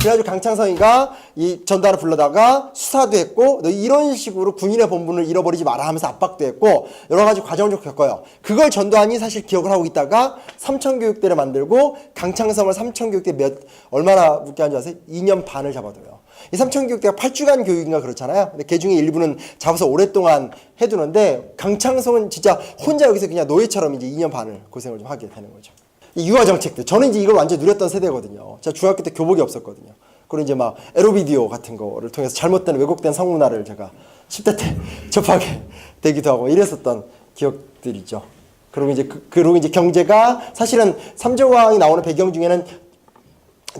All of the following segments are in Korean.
그래가지고 강창성이가 이 전단을 불러다가 수사도 했고 너 이런 식으로 군인의 본분을 잃어버리지 마라 하면서 압박도 했고 여러 가지 과정을 좀 겪어요. 그걸 전두환이 사실 기억을 하고 있다가 삼천교육대를 만들고 강창성을 삼천교육대 얼마나 묵게 한 줄 아세요? 2년 반을 잡아둬요. 이 삼천교육대가 8주간 교육인가 그렇잖아요. 근데 그 중에 일부는 잡아서 오랫동안 해두는데 강창성은 진짜 혼자 여기서 그냥 노예처럼 이제 2년 반을 고생을 좀 하게 되는 거죠. 이 유아 정책들. 저는 이제 이걸 완전 누렸던 세대거든요. 제가 중학교 때 교복이 없었거든요. 그리고 이제 막 에로비디오 같은 거를 통해서 잘못된 왜곡된 성문화를 제가 10대 때 접하게 되기도 하고 이랬었던 기억들이죠. 그리고 이제 경제가 사실은 삼조왕이 나오는 배경 중에는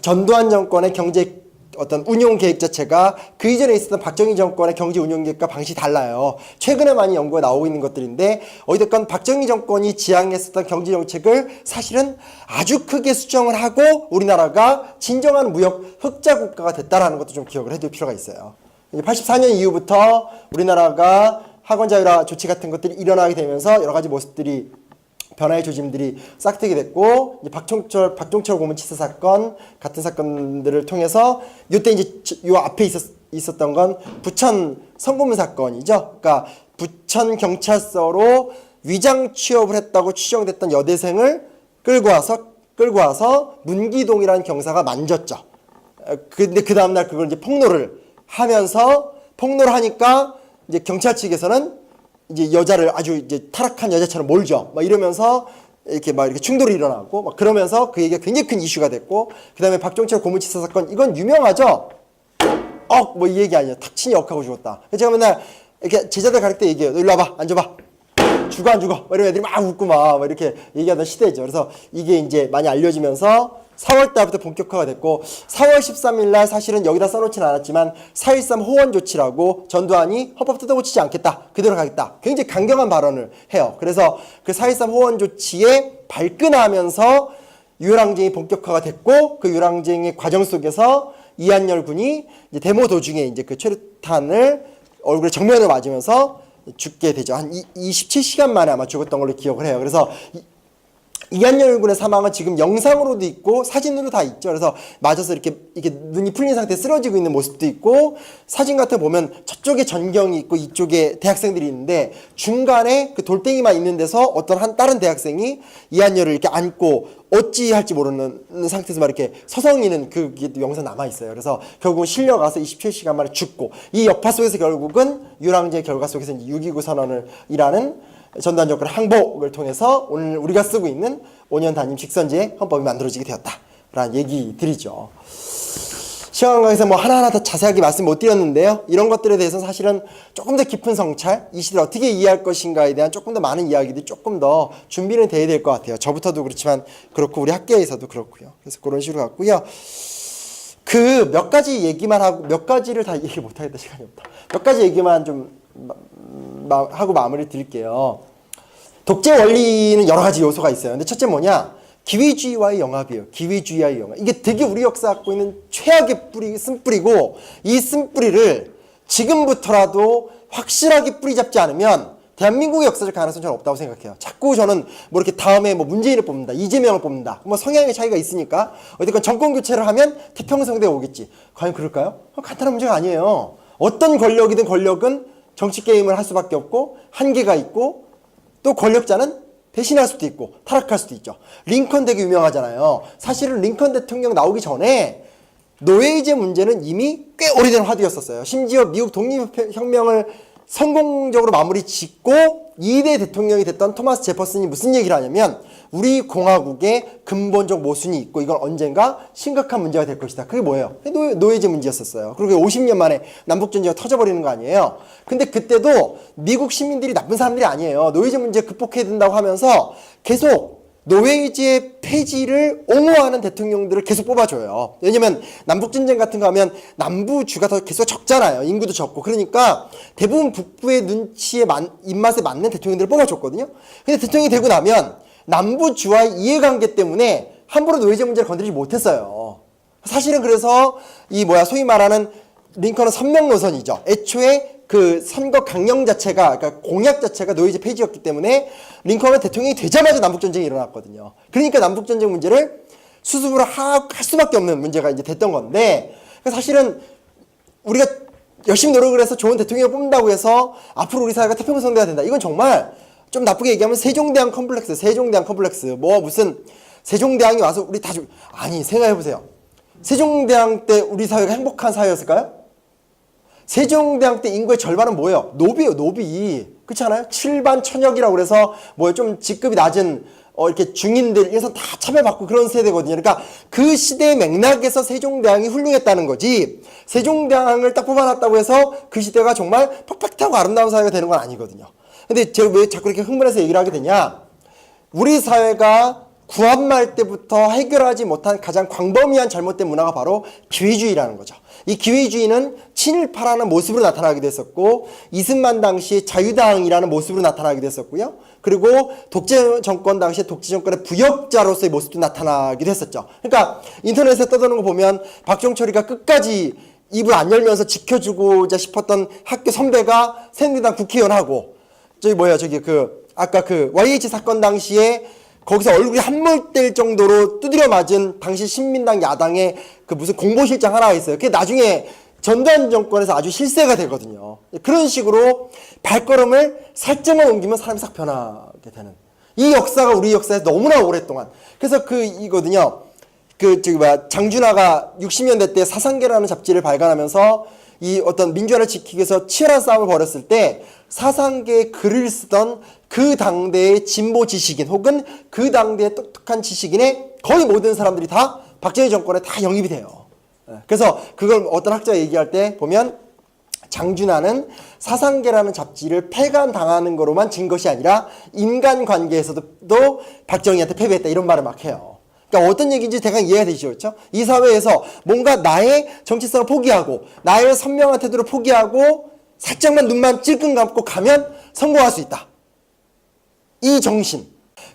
전두환 정권의 경제 어떤 운용 계획 자체가 그 이전에 있었던 박정희 정권의 경제 운용 계획과 방식이 달라요. 최근에 많이 연구가 나오고 있는 것들인데 어찌됐건 박정희 정권이 지향했었던 경제 정책을 사실은 아주 크게 수정을 하고 우리나라가 진정한 무역 흑자 국가가 됐다라는 것도 좀 기억을 해둘 필요가 있어요. 84년 이후부터 우리나라가 학원 자율화 조치 같은 것들이 일어나게 되면서 여러 가지 모습들이 변화의 조짐들이 싹트게 됐고 이제 박종철 고문치사 사건 같은 사건들을 통해서 이때 이제 요 앞에 있었던 건 부천 성고문 사건이죠. 그러니까 부천 경찰서로 위장 취업을 했다고 추정됐던 여대생을 끌고 와서 문기동이라는 경사가 만졌죠. 근데 그 다음날 그걸 이제 폭로를 하니까 이제 경찰 측에서는 이제 여자를 아주 이제 타락한 여자처럼 몰죠. 막 이러면서 이렇게 충돌이 일어나고 막 그러면서 그 얘기가 굉장히 큰 이슈가 됐고 그다음에 박종철 고문치사 사건 이건 유명하죠. 뭐 이 얘기 아니에요. 탁 친히 억하고 죽었다. 제가 맨날 이렇게 제자들 가르칠 때 얘기해요. 너 일로 와봐. 앉아봐. 죽어 안 죽어? 이런 애들이 막 웃고 막 이렇게 얘기하던 시대죠. 그래서 이게 이제 많이 알려지면서 4월 달부터 본격화가 됐고 4월 13일 날 사실은 여기다 써놓지는 않았지만 4.13 호원 조치라고 전두환이 헌법 뜯어고치지 않겠다. 그대로 가겠다. 굉장히 강경한 발언을 해요. 그래서 그 4.13 호원 조치에 발끈하면서 유혈항쟁이 본격화가 됐고 그 유혈항쟁의 과정 속에서 이한열 군이 이제 데모 도중에 이제 그 최루탄을 얼굴에 정면을 맞으면서 죽게 되죠. 한 27시간 만에 아마 죽었던 걸로 기억을 해요. 그래서 이한열 군의 사망은 지금 영상으로도 있고 사진으로 다 있죠. 그래서 맞아서 이렇게 눈이 풀린 상태에 쓰러지고 있는 모습도 있고 사진 같은 거 보면 저쪽에 전경이 있고 이쪽에 대학생들이 있는데 중간에 그 돌덩이만 있는 데서 어떤 다른 대학생이 이한열을 이렇게 안고 어찌 할지 모르는 상태에서 막 이렇게 서성이는 그게 영상 남아있어요. 그래서 결국은 실려가서 27시간 만에 죽고 이 역파 속에서 결국은 유랑제의 결과 속에서 이제 6.29 선언을 일하는 전두환 정권의 항복을 통해서 오늘 우리가 쓰고 있는 5년 단임 직선제 헌법이 만들어지게 되었다라는 얘기들이죠. 시간 강에서 뭐 하나하나 더 자세하게 말씀 못 드렸는데요. 이런 것들에 대해서 사실은 조금 더 깊은 성찰, 이 시대를 어떻게 이해할 것인가에 대한 조금 더 많은 이야기들이 조금 더 준비는 돼야 될 것 같아요. 저부터도 그렇지만 그렇고 우리 학계에서도 그렇고요. 그래서 그런 식으로 갔고요. 그 몇 가지 얘기만 하고 몇 가지를 다 얘기 못 하겠다. 시간이 없다. 몇 가지 얘기만 좀 하고 마무리 드릴게요. 독재 원리는 여러 가지 요소가 있어요. 근데 첫째 뭐냐? 기회주의와의 영합이에요. 기회주의와의 영합. 이게 되게 우리 역사가 갖고 있는 최악의 쓴뿌리고 이 쓴뿌리를 지금부터라도 확실하게 뿌리 잡지 않으면 대한민국의 역사적 가능성은 저는 없다고 생각해요. 자꾸 저는 뭐 이렇게 다음에 뭐 문재인을 뽑는다, 이재명을 뽑는다. 뭐 성향의 차이가 있으니까 어쨌건 정권 교체를 하면 태평성대가 오겠지. 과연 그럴까요? 간단한 문제가 아니에요. 어떤 권력이든 권력은 정치 게임을 할 수밖에 없고 한계가 있고 또 권력자는 배신할 수도 있고 타락할 수도 있죠. 링컨 되게 유명하잖아요. 사실은 링컨 대통령 나오기 전에 노예제 문제는 이미 꽤 오래된 화두였었어요. 심지어 미국 독립혁명을 성공적으로 마무리 짓고 2대 대통령이 됐던 토마스 제퍼슨이 무슨 얘기를 하냐면 우리 공화국에 근본적 모순이 있고 이건 언젠가 심각한 문제가 될 것이다. 그게 뭐예요? 노예제 문제였었어요. 그리고 50년 만에 남북전쟁이 터져버리는 거 아니에요. 근데 그때도 미국 시민들이 나쁜 사람들이 아니에요. 노예제 문제 극복해야 된다고 하면서 계속 노예제 폐지를 옹호하는 대통령들을 계속 뽑아줘요. 왜냐면 남북전쟁 같은 거 하면 남부주가 더 계속 적잖아요. 인구도 적고. 그러니까 대부분 북부의 눈치에 입맛에 맞는 대통령들을 뽑아줬거든요. 근데 대통령이 되고 나면 남부주와의 이해관계 때문에 함부로 노예제 문제를 건드리지 못했어요. 사실은 그래서 소위 말하는 링컨은 선명 노선이죠. 애초에 그 선거 강령 자체가, 그러니까 공약 자체가 노예제 폐지였기 때문에 링컨은 대통령이 되자마자 남북전쟁이 일어났거든요. 그러니까 남북전쟁 문제를 수습을 할 수밖에 없는 문제가 이제 됐던 건데, 사실은 우리가 열심히 노력을 해서 좋은 대통령을 뽑는다고 해서 앞으로 우리 사회가 태평성대가 된다. 이건 정말 좀 나쁘게 얘기하면 세종대왕 컴플렉스, 세종대왕 컴플렉스. 뭐 무슨 세종대왕이 와서 우리 다 아니, 생각해보세요. 세종대왕 때 우리 사회가 행복한 사회였을까요? 세종대왕 때 인구의 절반은 뭐예요? 노비예요, 노비. 그렇지 않아요? 7반 천역이라고 그래서 뭐예요? 좀 직급이 낮은 이렇게 중인들 이래서 다 차별받고 그런 세대거든요. 그러니까 그 시대의 맥락에서 세종대왕이 훌륭했다는 거지, 세종대왕을 딱 뽑아놨다고 해서 그 시대가 정말 퍼펙트하고 아름다운 사회가 되는 건 아니거든요. 근데 제가 왜 자꾸 이렇게 흥분해서 얘기를 하게 되냐, 우리 사회가 구한말 때부터 해결하지 못한 가장 광범위한 잘못된 문화가 바로 기회주의라는 거죠. 이 기회주의는 친일파라는 모습으로 나타나게 됐었고, 이승만 당시 자유당이라는 모습으로 나타나게 됐었고요. 그리고 독재 정권 당시에 독재 정권의 부역자로서의 모습도 나타나기도 했었죠. 그러니까 인터넷에 떠도는 거 보면 박종철이가 끝까지 입을 안 열면서 지켜주고자 싶었던 학교 선배가 새누리당 국회의원하고, 아까 YH 사건 당시에 거기서 얼굴이 함몰될 정도로 두드려 맞은 당시 신민당 야당의 그 무슨 공보실장 하나가 있어요. 그게 나중에 전두환 정권에서 아주 실세가 되거든요. 그런 식으로 발걸음을 살짝만 옮기면 사람이 싹 변하게 되는, 이 역사가 우리 역사에서 너무나 오랫동안, 그래서 이거든요. 장준하가 60년대 때 사상계라는 잡지를 발간하면서 이 어떤 민주화를 지키기 위해서 치열한 싸움을 벌였을 때 사상계에 글을 쓰던 그 당대의 진보 지식인 혹은 그 당대의 똑똑한 지식인의 거의 모든 사람들이 다 박정희 정권에 다 영입이 돼요. 그래서 그걸 어떤 학자가 얘기할 때 보면, 장준하는 사상계라는 잡지를 폐간당하는 거로만 진 것이 아니라 인간관계에서도 박정희한테 패배했다, 이런 말을 막 해요. 그러니까 어떤 얘기인지 대강 이해가 되시죠? 그렇죠? 이 사회에서 뭔가 나의 정체성을 포기하고 나의 선명한 태도를 포기하고 살짝만 눈만 찔끔 감고 가면 성공할 수 있다. 이 정신,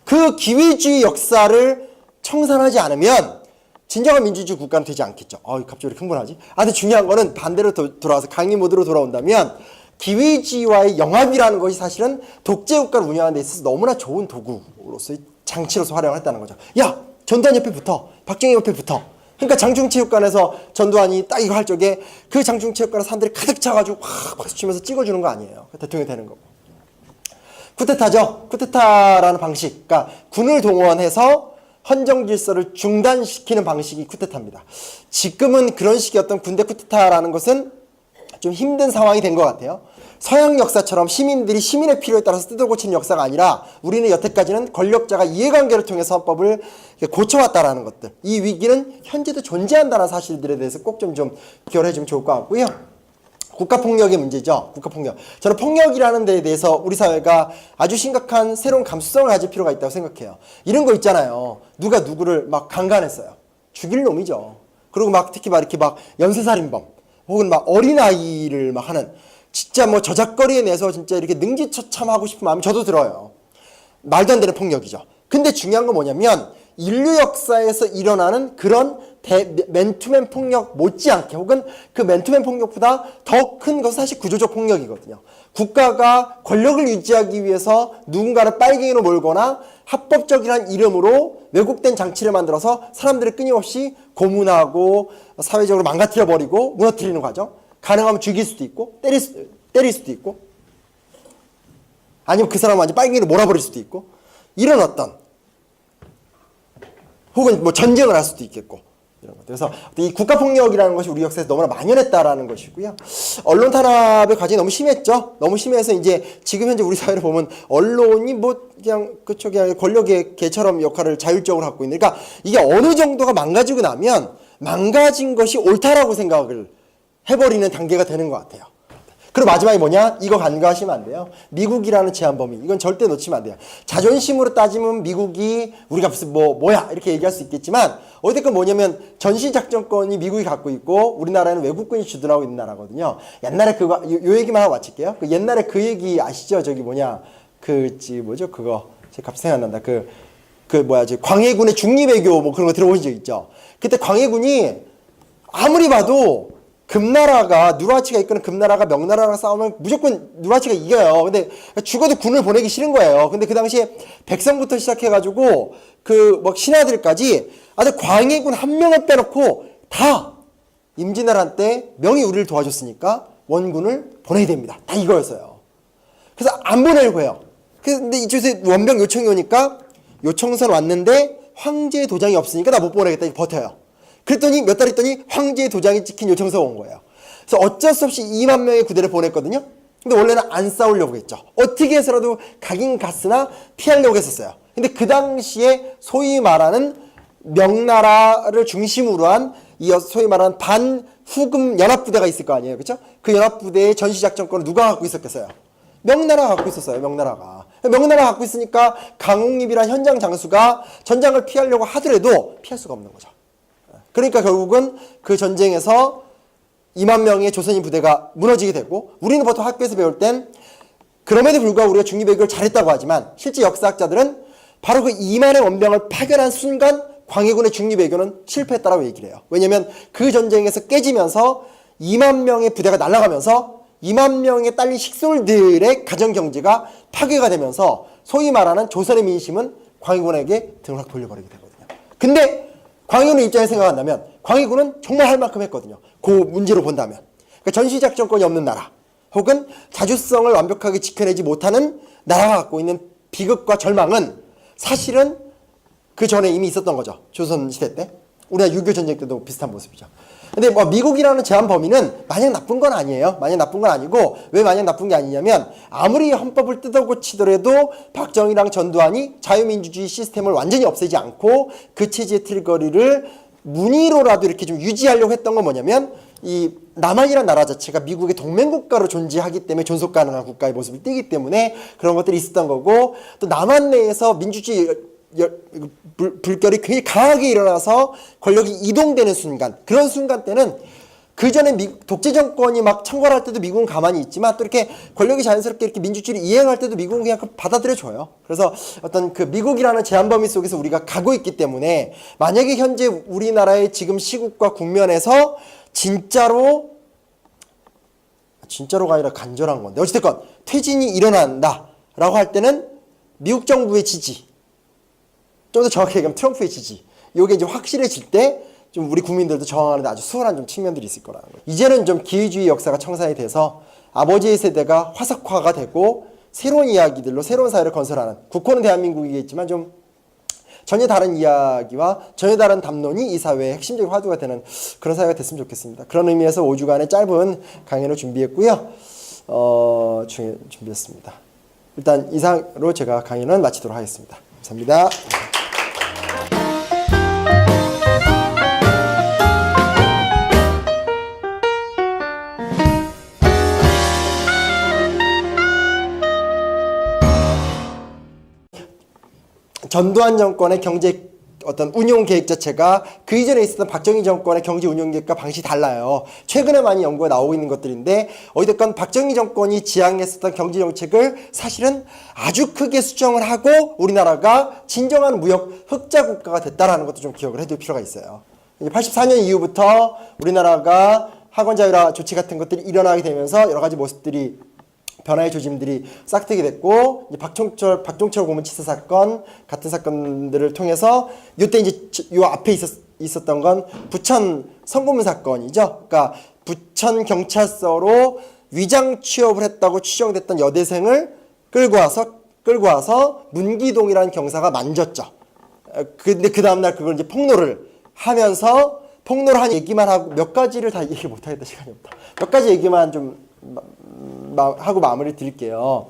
그 기회주의 역사를 청산하지 않으면 진정한 민주주의 국가는 되지 않겠죠. 갑자기 왜 흥분하지? 근데 중요한 거는 반대로 돌아와서 강의 모드로 돌아온다면, 기회주의와의 영합이라는 것이 사실은 독재국가를 운영하는 데 있어서 너무나 좋은 도구로서의 장치로서 활용을 했다는 거죠. 야, 전두환 옆에 붙어, 박정희 옆에 붙어. 그러니까 장충체육관에서 전두환이 딱 이거 할 적에 그 장충체육관에 사람들이 가득 차가지고 확 박수 치면서 찍어주는 거 아니에요. 대통령이 되는 거고. 쿠데타죠. 쿠데타라는 방식, 그러니까 군을 동원해서 헌정 질서를 중단시키는 방식이 쿠데타입니다. 지금은 그런 식의 어떤 군대 쿠데타라는 것은 좀 힘든 상황이 된 것 같아요. 서양 역사처럼 시민들이 시민의 필요에 따라서 뜯어 고치는 역사가 아니라, 우리는 여태까지는 권력자가 이해관계를 통해서 헌법을 고쳐왔다라는 것들, 이 위기는 현재도 존재한다는 사실들에 대해서 꼭 좀 기여를 해주면 좋을 것 같고요. 국가폭력의 문제죠. 국가폭력. 저는 폭력이라는 데에 대해서 우리 사회가 아주 심각한 새로운 감수성을 가질 필요가 있다고 생각해요. 이런 거 있잖아요. 누가 누구를 막 강간했어요. 죽일 놈이죠. 그리고 특히 이렇게 연쇄살인범 혹은 어린아이를 하는, 진짜 저작거리에 내서 진짜 이렇게 능지처참하고 싶은 마음이 저도 들어요. 말도 안 되는 폭력이죠. 근데 중요한 건 뭐냐면, 인류 역사에서 일어나는 그런 맨투맨 폭력 못지않게, 혹은 그 맨투맨 폭력보다 더 큰 것은 사실 구조적 폭력이거든요. 국가가 권력을 유지하기 위해서 누군가를 빨갱이로 몰거나 합법적이라는 이름으로 왜곡된 장치를 만들어서 사람들을 끊임없이 고문하고 사회적으로 망가뜨려버리고 무너뜨리는 과정. 가능하면 죽일 수도 있고 때릴 수도 있고, 아니면 그 사람을 완전 빨갱이로 몰아버릴 수도 있고, 이런 어떤, 혹은 전쟁을 할 수도 있겠고, 이런 것들. 그래서 이 국가폭력이라는 것이 우리 역사에서 너무나 만연했다라는 것이고요. 언론 탄압의 과정이 너무 심했죠. 너무 심해서 이제 지금 현재 우리 사회를 보면 언론이 그냥 권력의 개처럼 역할을 자율적으로 하고 있는, 그러니까 이게 어느 정도가 망가지고 나면 망가진 것이 옳다라고 생각을 해버리는 단계가 되는 것 같아요. 그리고 마지막에 뭐냐? 이거 간과하시면 안 돼요. 미국이라는 제한 범위. 이건 절대 놓치면 안 돼요. 자존심으로 따지면 미국이, 우리가 무슨 뭐야 이렇게 얘기할 수 있겠지만, 어쨌든 뭐냐면 전시작전권이 미국이 갖고 있고 우리나라는 외국군이 주둔하고 있는 나라거든요. 옛날에 그거, 요 얘기만 하고 마칠게요. 옛날에 그 얘기 아시죠? 제가 갑자기 생각난다. 광해군의 중립외교 그런 거 들어보신 적 있죠? 그때 광해군이 아무리 봐도 금나라가 누르하치가 이끄는 금나라가 명나라랑 싸우면 무조건 누르하치가 이겨요. 근데 죽어도 군을 보내기 싫은 거예요. 근데 그 당시에 백성부터 시작해가지고 그 막 신하들까지 아주 광해군 한 명을 빼놓고 다 임진왜란 명이 우리를 도와줬으니까 원군을 보내야 됩니다. 다 이거였어요. 그래서 안 보내려고 해요. 근데 이쪽에서 원병 요청이 오니까 요청선 왔는데 황제의 도장이 없으니까 나 못 보내겠다. 버텨요. 그랬더니 몇 달 있더니 황제의 도장이 찍힌 요청서가 온 거예요. 그래서 어쩔 수 없이 2만 명의 부대를 보냈거든요. 근데 원래는 안 싸우려고 했죠. 어떻게 해서라도 가긴 갔으나 피하려고 했었어요. 근데 그 당시에 소위 말하는 명나라를 중심으로 한 이 소위 말하는 반후금 연합부대가 있을 거 아니에요. 그렇죠? 그 연합부대의 전시작전권을 누가 갖고 있었겠어요? 명나라가 갖고 있었어요. 명나라가 갖고 있으니까 강홍립이란 현장 장수가 전장을 피하려고 하더라도 피할 수가 없는 거죠. 그러니까 결국은 그 전쟁에서 2만 명의 조선인 부대가 무너지게 되고, 우리는 보통 학교에서 배울 땐 그럼에도 불구하고 우리가 중립외교를 잘했다고 하지만 실제 역사학자들은 바로 그 2만의 원병을 파견한 순간 광해군의 중립외교는 실패했다라고 얘기를 해요. 왜냐하면 그 전쟁에서 깨지면서 2만 명의 부대가 날아가면서 2만 명의 딸린 식솔들의 가정경제가 파괴가 되면서 소위 말하는 조선의 민심은 광해군에게 등을 확 돌려버리게 되거든요. 근데 광해군의 입장에 생각한다면 광해군은 정말 할 만큼 했거든요. 그 문제로 본다면. 그러니까 전시작전권이 없는 나라, 혹은 자주성을 완벽하게 지켜내지 못하는 나라가 갖고 있는 비극과 절망은 사실은 그 전에 이미 있었던 거죠. 조선시대 때. 우리가 6.25 전쟁 때도 비슷한 모습이죠. 근데 뭐 미국이라는 제한 범위는 마냥 나쁜 건 아니에요. 마냥 나쁜 건 아니고, 왜 마냥 나쁜 게 아니냐면 아무리 헌법을 뜯어고치더라도 박정희랑 전두환이 자유민주주의 시스템을 완전히 없애지 않고 그 체제의 틀거리를 문의로라도 이렇게 좀 유지하려고 했던 건 뭐냐면, 이 남한이라는 나라 자체가 미국의 동맹국가로 존재하기 때문에 존속 가능한 국가의 모습을 띠기 때문에 그런 것들이 있었던 거고, 또 남한 내에서 민주주의 불결이 굉장히 강하게 일어나서 권력이 이동되는 순간, 그런 순간 때는 그 전에 독재 정권이 막 창궐할 때도 미국은 가만히 있지만 또 이렇게 권력이 자연스럽게 이렇게 민주주의를 이행할 때도 미국은 그냥 받아들여줘요. 그래서 어떤 그 미국이라는 제한 범위 속에서 우리가 가고 있기 때문에, 만약에 현재 우리나라의 지금 시국과 국면에서 진짜로가 아니라 간절한 건데 어찌됐건 퇴진이 일어난다 라고 할 때는 미국 정부의 지지, 좀 더 정확히 얘기하면 트럼프의 지지, 이게 이제 확실해질 때 좀 우리 국민들도 저항하는데 아주 수월한 좀 측면들이 있을 거라는 거예요. 이제는 좀 기회주의 역사가 청산이 돼서 아버지의 세대가 화석화가 되고 새로운 이야기들로 새로운 사회를 건설하는, 국호는 대한민국이겠지만 좀 전혀 다른 이야기와 전혀 다른 담론이 이 사회의 핵심적인 화두가 되는 그런 사회가 됐으면 좋겠습니다. 그런 의미에서 5주간의 짧은 강연을 준비했고요. 준비했습니다. 일단 이상으로 제가 강연은 마치도록 하겠습니다. 감사합니다. 전두환 정권의 경제 어떤 운용 계획 자체가 그 이전에 있었던 박정희 정권의 경제 운용 계획과 방식이 달라요. 최근에 많이 연구가 나오고 있는 것들인데, 어찌됐건 박정희 정권이 지향했었던 경제 정책을 사실은 아주 크게 수정을 하고 우리나라가 진정한 무역 흑자 국가가 됐다라는 것도 좀 기억을 해둘 필요가 있어요. 84년 이후부터 우리나라가 학원 자율화 조치 같은 것들이 일어나게 되면서 여러 가지 모습들이, 변화의 조짐들이 싹트게 됐고, 이제 박종철 고문치사 사건 같은 사건들을 통해서 이때 이제 요 앞에 있었던 건 부천 성고문 사건이죠. 그러니까 부천 경찰서로 위장 취업을 했다고 추정됐던 여대생을 끌고 와서 문기동이라는 경사가 만졌죠. 근데 그 다음날 그걸 이제 폭로를 하면서, 폭로를 한 얘기만 하고 몇 가지를 다 얘기 못하겠다, 시간이 없다. 몇 가지 얘기만 좀 하고 마무리 드릴게요.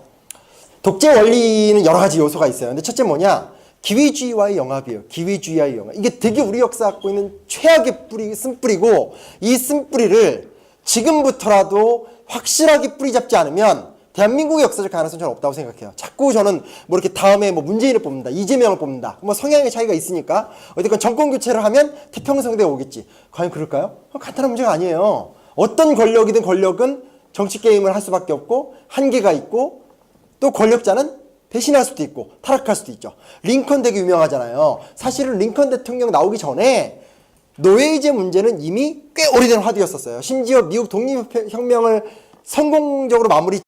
독재 원리는 여러 가지 요소가 있어요. 근데 첫째 뭐냐? 기회주의와의 영합이에요. 기회주의와의 영합. 이게 되게 우리 역사가 갖고 있는 최악의 쓴뿌리고, 이 쓴뿌리를 지금부터라도 확실하게 뿌리 잡지 않으면 대한민국의 역사적 가능성은 저는 없다고 생각해요. 자꾸 저는 뭐 이렇게 다음에 뭐 문재인을 뽑는다, 이재명을 뽑는다, 뭐 성향의 차이가 있으니까 어쨌든 정권 교체를 하면 태평성대가 오겠지. 과연 그럴까요? 간단한 문제가 아니에요. 어떤 권력이든 권력은 정치 게임을 할 수밖에 없고 한계가 있고, 또 권력자는 배신할 수도 있고 타락할 수도 있죠. 링컨 되게 유명하잖아요. 사실은 링컨 대통령 나오기 전에 노예제 문제는 이미 꽤 오래된 화두였었어요. 심지어 미국 독립혁명을 성공적으로 마무리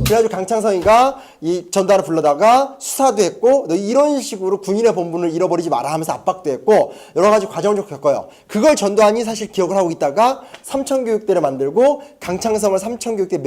그래가지고 강창성이가 이 전단을 불러다가 수사도 했고 너 이런 식으로 군인의 본분을 잃어버리지 마라 하면서 압박도 했고 여러 가지 과정을 좀 겪어요. 그걸 전두환이 사실 기억을 하고 있다가 삼천교육대를 만들고 강창성을 삼천교육대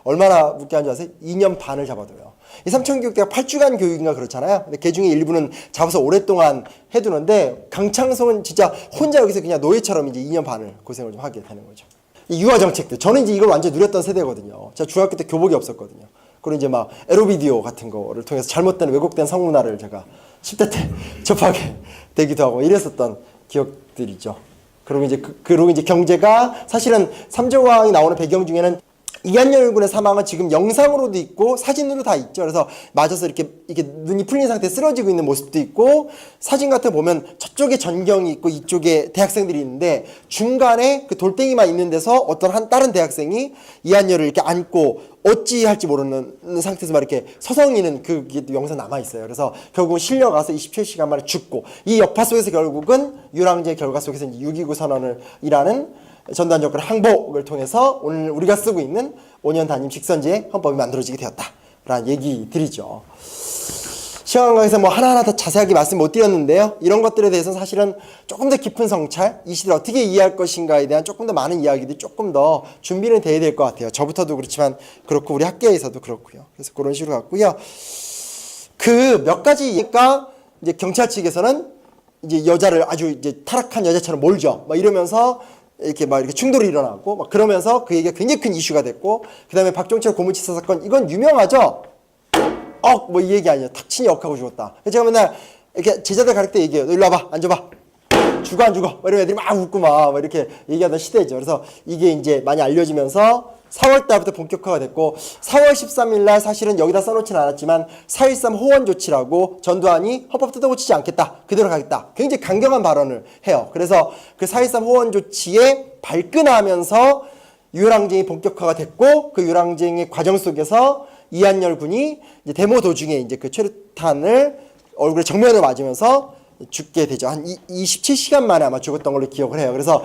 얼마나 묵게 한 줄 아세요? 2년 반을 잡아둬요. 이 삼천교육대가 8주간 교육인가 그렇잖아요. 근데 그 중에 일부는 잡아서 오랫동안 해두는데 강창성은 진짜 혼자 여기서 그냥 노예처럼 이제 2년 반을 고생을 좀 하게 되는 거죠. 이 유아 정책들. 저는 이제 이걸 완전 누렸던 세대거든요. 제가 중학교 때 교복이 없었거든요. 그리고 이제 막 에로비디오 같은 거를 통해서 잘못된 왜곡된 성문화를 제가 10대 때 접하게 되기도 하고 이랬었던 기억들이죠. 그리고 이제 경제가 사실은 삼조왕이 나오는 배경 중에는 이한열 군의 사망은 지금 영상으로도 있고 사진으로 다 있죠. 그래서 맞아서 이렇게 눈이 풀린 상태에 쓰러지고 있는 모습도 있고 사진 같은 거 보면 저쪽에 전경이 있고 이쪽에 대학생들이 있는데 중간에 그 돌덩이만 있는 데서 어떤 다른 대학생이 이한열을 이렇게 안고 어찌 할지 모르는 상태에서 막 이렇게 서성이는 그게 영상 남아 있어요. 그래서 결국은 실려가서 27시간 만에 죽고 이 역파 속에서 결국은 유랑제의 결과 속에서 이제 6.29 선언을 일하는 전두환 정권의 항복을 통해서 오늘 우리가 쓰고 있는 5년 단임 직선제 헌법이 만들어지게 되었다라는 얘기들이죠. 시간 강에서 뭐 하나하나 더 자세하게 말씀 못 드렸는데요. 이런 것들에 대해서는 사실은 조금 더 깊은 성찰, 이 시대를 어떻게 이해할 것인가에 대한 조금 더 많은 이야기들이 조금 더 준비는 돼야 될 것 같아요. 저부터도 그렇지만 그렇고 우리 학계에서도 그렇고요. 그래서 그런 식으로 갔고요. 그 몇 가지니까 이제 경찰 측에서는 이제 여자를 아주 이제 타락한 여자처럼 몰죠. 막 이러면서 이렇게 충돌이 일어나고 막 그러면서 그 얘기가 굉장히 큰 이슈가 됐고 그다음에 박종철 고문치사 사건 이건 유명하죠. 뭐 이 얘기 아니에요. 탁 친히 억하고 죽었다. 제가 맨날 이렇게 제자들 가르칠 때 얘기해요. 너 일로 와봐. 앉아봐. 죽어 안 죽어? 이런 애들이 막 웃고 막 이렇게 얘기하던 시대죠. 그래서 이게 이제 많이 알려지면서 4월 달부터 본격화가 됐고 4월 13일 날 사실은 여기다 써놓지는 않았지만 4.13 호원 조치라고 전두환이 헌법 뜯어고치지 않겠다. 그대로 가겠다. 굉장히 강경한 발언을 해요. 그래서 그 4.13 호원 조치에 발끈하면서 유랑쟁이 본격화가 됐고 그 유랑쟁이 과정 속에서 이한열 군이 이제 데모 도중에 이제 그 최루탄을 얼굴에 정면을 맞으면서 죽게 되죠. 한 27시간 만에 아마 죽었던 걸로 기억을 해요. 그래서